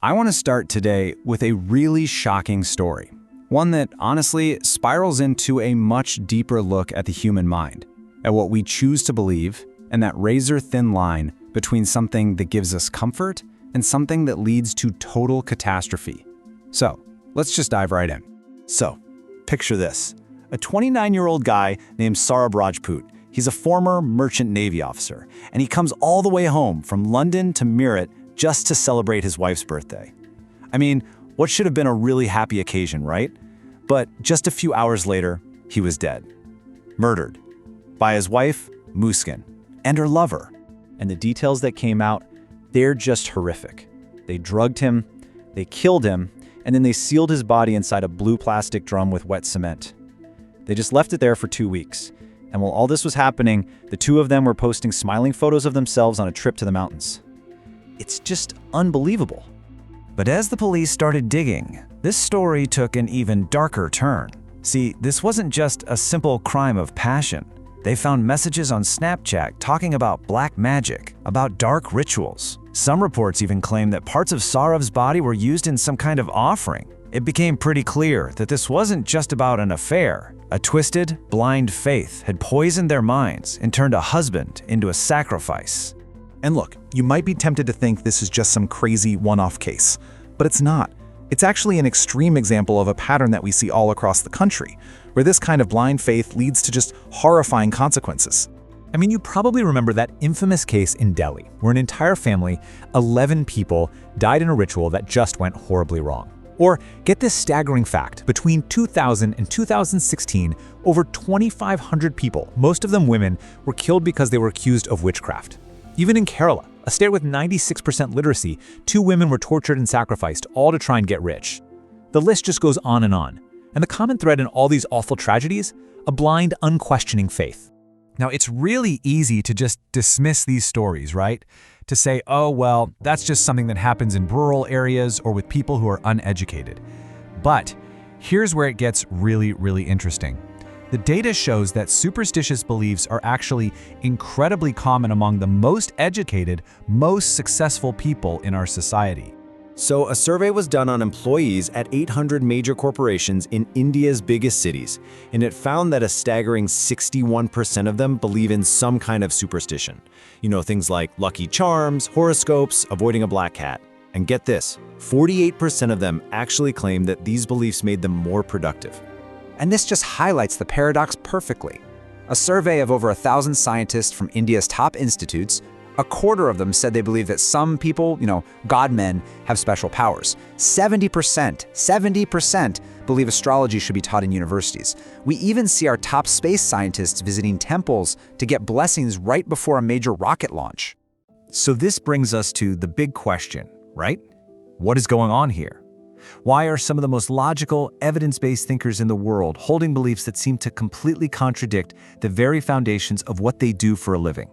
I want to start today with a really shocking story. One that honestly spirals into a much deeper look at the human mind, at what we choose to believe, and that razor-thin line between something that gives us comfort and something that leads to total catastrophe. So, let's just dive right in. So, picture this. A 29-year-old guy named Saurabh Rajput. He's a former merchant Navy officer, and he comes all the way home from London to Meerut just to celebrate his wife's birthday. I mean, what should have been a really happy occasion, right? But just a few hours later, he was dead. Murdered. By his wife, Muskan, and her lover. And the details that came out, they're just horrific. They drugged him, they killed him, and then they sealed his body inside a blue plastic drum with wet cement. They just left it there for 2 weeks. And while all this was happening, the two of them were posting smiling photos of themselves on a trip to the mountains. It's just unbelievable. But as the police started digging, this story took an even darker turn. See, this wasn't just a simple crime of passion. They found messages on Snapchat talking about black magic, about dark rituals. Some reports even claimed that parts of Saurabh's body were used in some kind of offering. It became pretty clear that this wasn't just about an affair. A twisted, blind faith had poisoned their minds and turned a husband into a sacrifice. And look, you might be tempted to think this is just some crazy one-off case, but it's not. It's actually an extreme example of a pattern that we see all across the country, where this kind of blind faith leads to just horrifying consequences. I mean, you probably remember that infamous case in Delhi, where an entire family, 11 people, died in a ritual that just went horribly wrong. Or get this staggering fact, between 2000 and 2016, over 2,500 people, most of them women, were killed because they were accused of witchcraft. Even in Kerala, a state with 96% literacy, 2 women were tortured and sacrificed, all to try and get rich. The list just goes on. And the common thread in all these awful tragedies? A blind, unquestioning faith. Now, it's really easy to just dismiss these stories, right? To say, oh, well, that's just something that happens in rural areas or with people who are uneducated. But here's where it gets really, really interesting. The data shows that superstitious beliefs are actually incredibly common among the most educated, most successful people in our society. So a survey was done on employees at 800 major corporations in India's biggest cities, and it found that a staggering 61% of them believe in some kind of superstition. You know, things like lucky charms, horoscopes, avoiding a black cat. And get this, 48% of them actually claim that these beliefs made them more productive. And this just highlights the paradox perfectly. A survey of over 1,000 scientists from India's top institutes, a quarter of them said they believe that some people, God-men, have special powers. 70% believe astrology should be taught in universities. We even see our top space scientists visiting temples to get blessings right before a major rocket launch. So this brings us to the big question, right? What is going on here? Why are some of the most logical, evidence-based thinkers in the world holding beliefs that seem to completely contradict the very foundations of what they do for a living?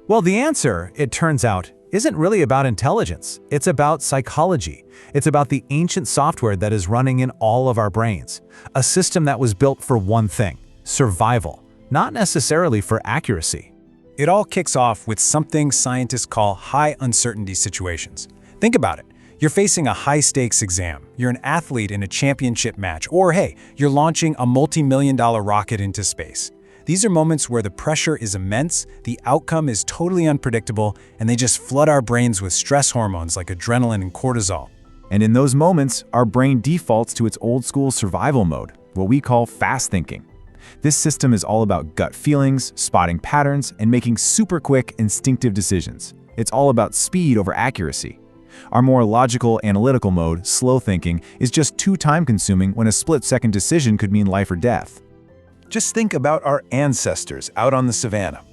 Well, the answer, it turns out, isn't really about intelligence. It's about psychology. It's about the ancient software that is running in all of our brains. A system that was built for one thing: survival, not necessarily for accuracy. It all kicks off with something scientists call high uncertainty situations. Think about it. You're facing a high-stakes exam, you're an athlete in a championship match, or hey, you're launching a multi-million-dollar rocket into space. These are moments where the pressure is immense, the outcome is totally unpredictable, and they just flood our brains with stress hormones like adrenaline and cortisol. And in those moments, our brain defaults to its old-school survival mode, what we call fast thinking. This system is all about gut feelings, spotting patterns, and making super quick, instinctive decisions. It's all about speed over accuracy. Our more logical, analytical mode, slow thinking, is just too time-consuming when a split-second decision could mean life or death. Just think about our ancestors out on the savannah.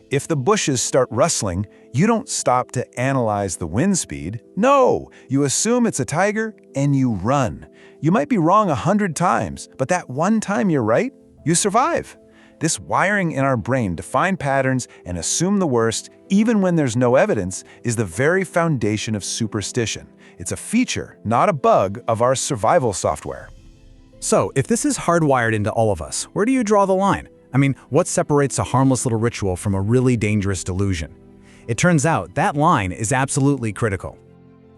If the bushes start rustling, you don't stop to analyze the wind speed. No, you assume it's a tiger and you run. You might be wrong 100 times, but that one time you're right, you survive. This wiring in our brain to find patterns and assume the worst, even when there's no evidence, is the very foundation of superstition. It's a feature, not a bug, of our survival software. So, if this is hardwired into all of us, where do you draw the line? I mean, what separates a harmless little ritual from a really dangerous delusion? It turns out that line is absolutely critical.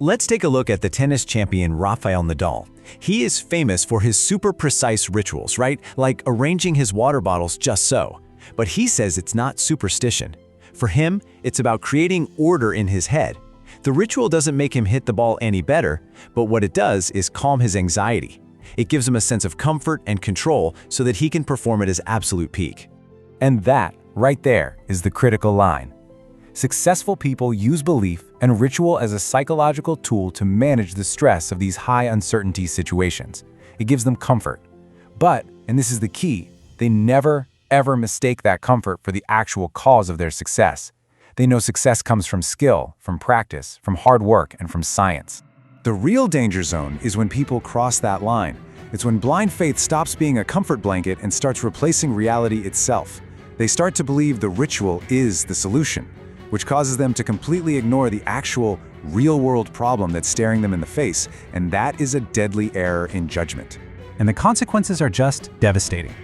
Let's take a look at the tennis champion Rafael Nadal. He is famous for his super precise rituals, right? Like arranging his water bottles just so. But he says it's not superstition. For him, it's about creating order in his head. The ritual doesn't make him hit the ball any better, but what it does is calm his anxiety. It gives him a sense of comfort and control so that he can perform at his absolute peak. And that, right there, is the critical line. Successful people use belief and ritual as a psychological tool to manage the stress of these high uncertainty situations. It gives them comfort. But, and this is the key, they never, ever mistake that comfort for the actual cause of their success. They know success comes from skill, from practice, from hard work, and from science. The real danger zone is when people cross that line. It's when blind faith stops being a comfort blanket and starts replacing reality itself. They start to believe the ritual is the solution, which causes them to completely ignore the actual, real-world problem that's staring them in the face, and that is a deadly error in judgment. And the consequences are just devastating.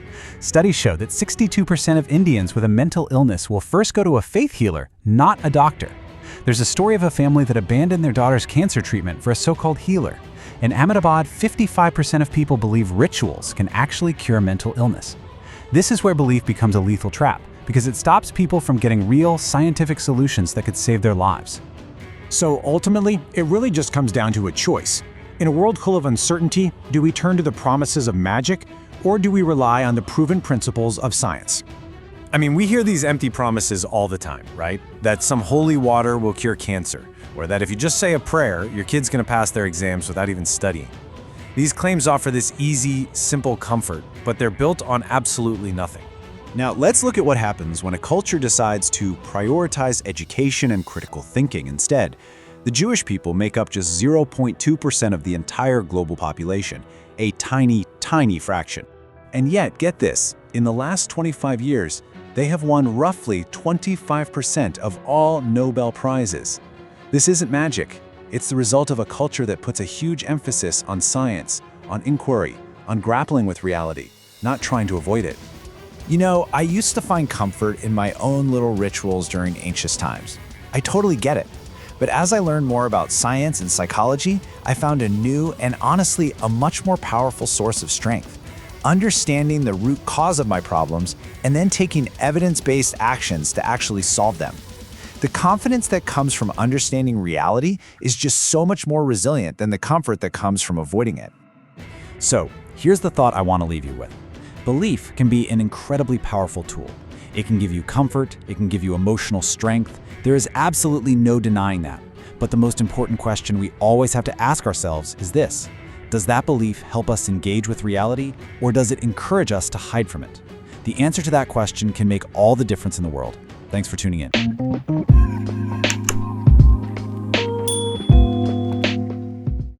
Studies show that 62% of Indians with a mental illness will first go to a faith healer, not a doctor. There's a story of a family that abandoned their daughter's cancer treatment for a so-called healer. In Ahmedabad, 55% of people believe rituals can actually cure mental illness. This is where belief becomes a lethal trap, because it stops people from getting real, scientific solutions that could save their lives. So ultimately, it really just comes down to a choice. In a world full of uncertainty, do we turn to the promises of magic, or do we rely on the proven principles of science? I mean, we hear these empty promises all the time, right? That some holy water will cure cancer, or that if you just say a prayer, your kid's gonna pass their exams without even studying. These claims offer this easy, simple comfort, but they're built on absolutely nothing. Now, let's look at what happens when a culture decides to prioritize education and critical thinking instead. The Jewish people make up just 0.2% of the entire global population, a tiny, tiny fraction. And yet, get this, in the last 25 years, they have won roughly 25% of all Nobel Prizes. This isn't magic. It's the result of a culture that puts a huge emphasis on science, on inquiry, on grappling with reality, not trying to avoid it. You know, I used to find comfort in my own little rituals during anxious times. I totally get it. But as I learned more about science and psychology, I found a new and honestly a much more powerful source of strength. Understanding the root cause of my problems and then taking evidence-based actions to actually solve them. The confidence that comes from understanding reality is just so much more resilient than the comfort that comes from avoiding it. So, here's the thought I want to leave you with. Belief can be an incredibly powerful tool. It can give you comfort, it can give you emotional strength. There is absolutely no denying that. But the most important question we always have to ask ourselves is this: does that belief help us engage with reality, or does it encourage us to hide from it? The answer to that question can make all the difference in the world. Thanks for tuning in.